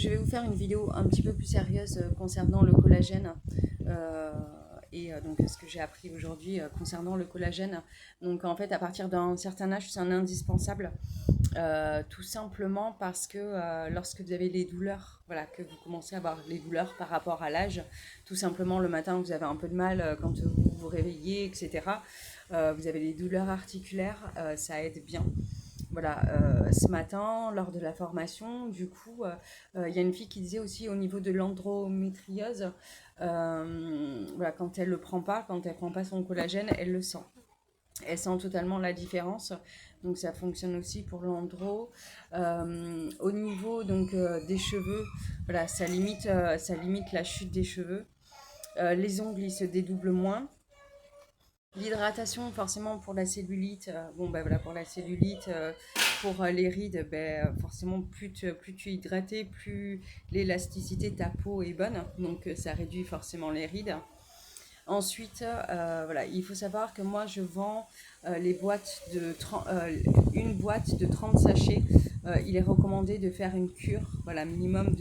je vais vous faire une vidéo un petit peu plus sérieuse concernant le collagène. Donc ce que j'ai appris aujourd'hui concernant le collagène. Donc en fait, à partir d'un certain âge, c'est un indispensable. Tout simplement parce que lorsque vous avez les douleurs, voilà, que vous commencez à avoir les douleurs par rapport à l'âge, tout simplement le matin vous avez un peu de mal quand vous vous réveillez, etc. Vous avez des douleurs articulaires, ça aide bien. Voilà, ce matin, lors de la formation, du coup, il y a une fille qui disait aussi au niveau de l'endométriose, voilà, quand elle prend pas son collagène, elle le sent. Elle sent totalement la différence, donc ça fonctionne aussi pour l'andro. Au niveau donc des cheveux, voilà, ça limite la chute des cheveux. Les ongles ils se dédoublent moins. L'hydratation, forcément, pour la cellulite, voilà, pour la cellulite, pour les rides, forcément, plus tu es hydraté, plus l'élasticité de ta peau est bonne, donc ça réduit forcément les rides. Ensuite, voilà, il faut savoir que moi, je vends une boîte de 30 sachets. Il est recommandé de faire une cure, voilà, minimum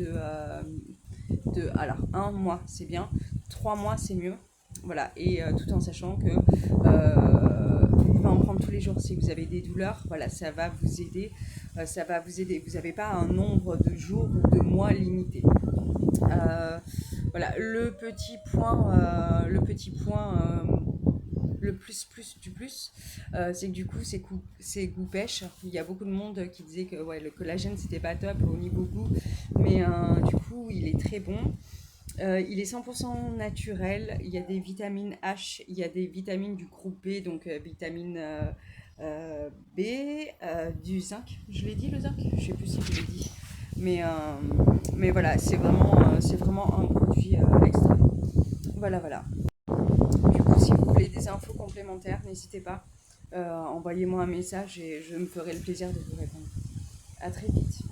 alors, 1 mois, c'est bien, 3 mois, c'est mieux. Voilà, et tout en sachant que vous pouvez en prendre tous les jours si vous avez des douleurs. Voilà, ça va vous aider. Vous n'avez pas un nombre de jours ou de mois limité. Voilà, le plus du plus, c'est que du coup, c'est goût pêche. Il y a beaucoup de monde qui disait que ouais, le collagène, c'était pas top au niveau goût, mais du coup, il est très bon. Il est 100% naturel, il y a des vitamines H, il y a des vitamines du groupe B, donc vitamine B, du zinc, je l'ai dit le zinc? Je sais plus si je l'ai dit, mais voilà, c'est vraiment un produit extra. Voilà, voilà. Du coup, si vous voulez des infos complémentaires, n'hésitez pas, envoyez-moi un message et je me ferai le plaisir de vous répondre. À très vite.